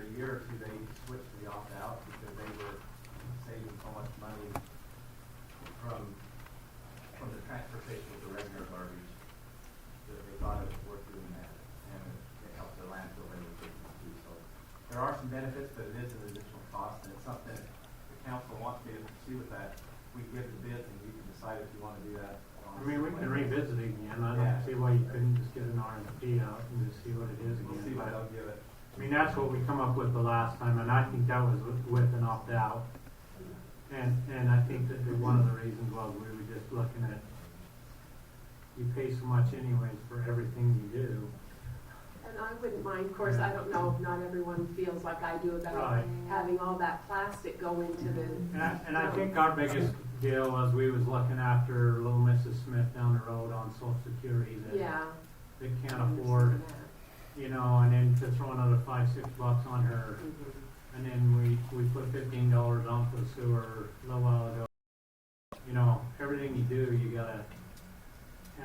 a year or two, they switched to the opt-out because they were saving so much money from the transfer station with the regular garbage that they thought it was worth doing that, and it helped their landfill they were taking too. So there are some benefits, but it is an additional cost, and it's something the council wants me to pursue with that. We give the bids, and you can decide if you want to do that. I mean, we can revisit it again. I don't see why you couldn't just get an RFP out and just see what it is again. We'll see what they'll give it. I mean, that's what we come up with the last time, and I think that was with an opt-out. And I think that one of the reasons was we were just looking at, you pay so much anyways for everything you do. And I wouldn't mind, of course, I don't know if not everyone feels like I do about having all that plastic go into the... And I think our biggest deal was we was looking after little Mrs. Smith down the road on Social Security that can't afford, you know, and then to throw another $5-6 on her. And then we put $15 on for the sewer a little while ago. You know, everything you do, you gotta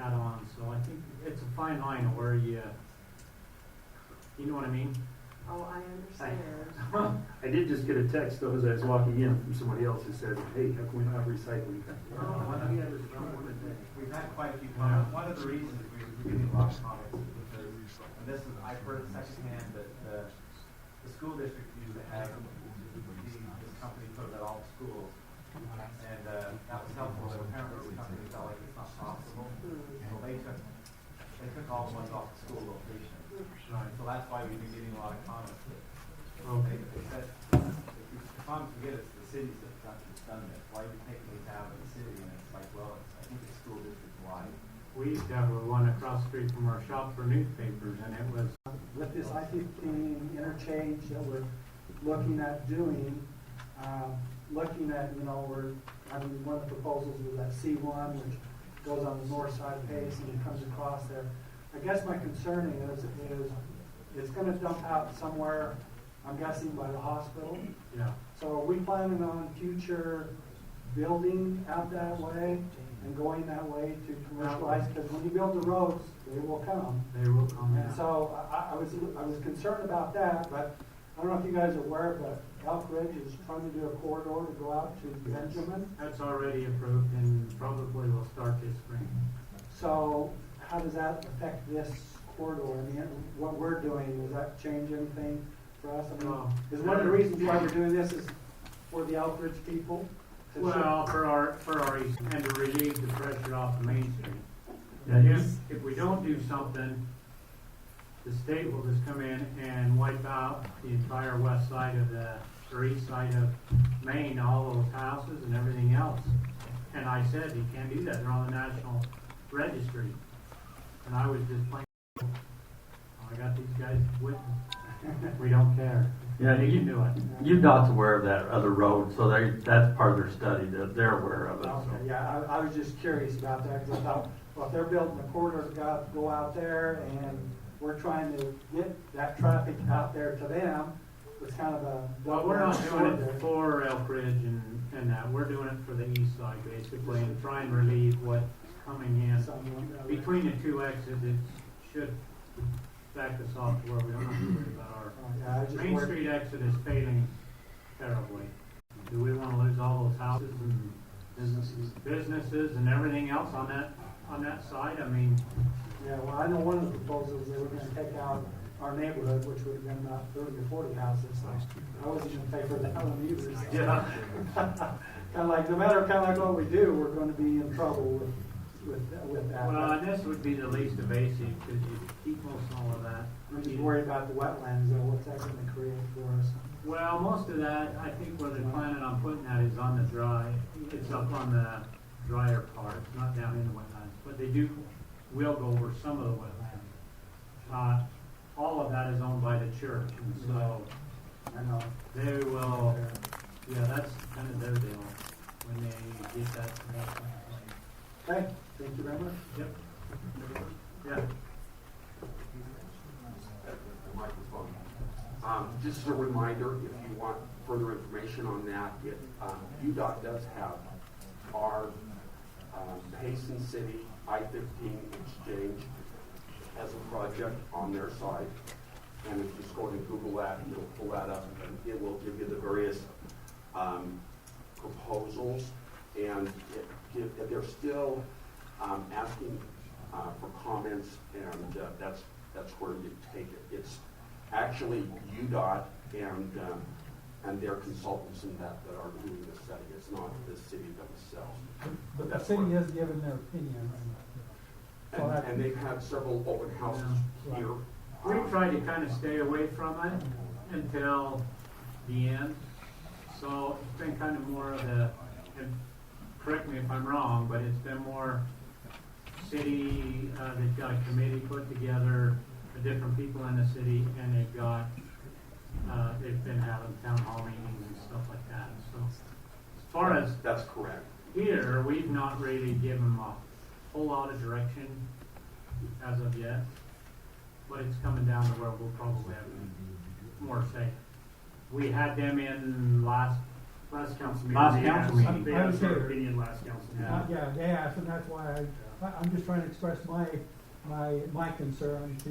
add on. So I think it's a fine line of where you know what I mean? Oh, I understand. I did just get a text though as I was walking in from somebody else who said, hey, how come we don't have recycling? We've had quite a few comments. One of the reasons we're getting a lot of comments is because, and this is, I've heard secondhand that the school district used to have this company put it at all the schools. And that was helpful, but apparently the company felt like it's not possible. So they took all the ones off the school location. So that's why we've been getting a lot of comments. They said, the comments we get is the cities that done this. Why are you taking these out of the city? And it's like, well, I think it's school district wide. We used to have one across the street from our shop for newspapers, and it was... With this I-15 interchange that we're looking at doing, looking at, you know, one of the proposals was that C1, which goes on the north side of Payson and comes across there. I guess my concern is it's going to dump out somewhere, I'm guessing, by the hospital. Yeah. So are we planning on future building out that way and going that way to commercialize? Because when you build the roads, they will come. They will come. And so I was concerned about that, but I don't know if you guys are aware, but Elk Ridge is trying to do a corridor to go out to Benjamin. That's already approved and probably will start this spring. So how does that affect this corridor? I mean, what we're doing, does that change anything for us? I mean, is one of the reasons why we're doing this is for the Elk Ridge people? Well, for our east, and to relieve the pressure off the Main Street. And if we don't do something, the state will just come in and wipe out the entire west side of or east side of Maine, all those houses and everything else. And I said, you can't do that, they're on the National Registry. And I was just playing, I got these guys with me. We don't care. Yeah, they can do it. UDOT's aware of that other road, so that's part of their study, that they're aware of it. Okay, So. yeah, I was just curious about that, because I thought, well, if they're building the corridor to go out there, and we're trying to get that traffic out there to them, it's kind of a... Well, we're not doing it for Elk Ridge and that, we're doing it for the east side, basically, and try and relieve what's coming in. Between the two exits, it should back us off to where we don't have to worry about our Main Street exit is failing terribly. Do we want to lose all those houses and businesses and everything else on that side? I mean, yeah, well, I know one of the proposals, they were going to take out our neighborhood, which would have been about 30 or 40 houses. So I wasn't in favor of that one either. So. yeah. Kind of like, no matter kind of like what we do, we're going to be in trouble with that. Well, and this would be the least invasive because you keep most all of that. I'm just worried about the wetlands, though. What's that going to create for us? Well, most of that, I think where they're planning on putting that is on the dry. It's up on the drier part, not down in the wetlands. But they will go over some of the wetlands. All of that is owned by the church, and so I know they will. Yeah, that's kind of their deal when they get that plan. Okay, thank you very much. Yep. Yeah. Just as a reminder, if you want further information on that, UDOT does have our Payson City I-15 exchange as a project on their side. and if you just go and Google that, you'll pull that up, and it will give you the various proposals, and they're still asking for comments, and that's where you take it. It's actually UDOT and their consultants in that are doing the study. It's not the city themselves. But the that's city where- has given their opinion. So that's- And they've had several open houses Yeah. here. We tried to kind of stay away from it until the end. So it's been kind of more of the, and correct me if I'm wrong, but it's been more city, they've got a committee put together, the different people in the city, and they've got, they've been having town hall meetings and stuff like that. So as far as That's correct. here, we've not really given them a whole lot of direction as of yet, but it's coming down to where we'll probably have more say. We had them in last council meeting. Last They council asked- meeting. They asked their opinion last council Yeah, they asked, and that's why I'm just trying to express my concern to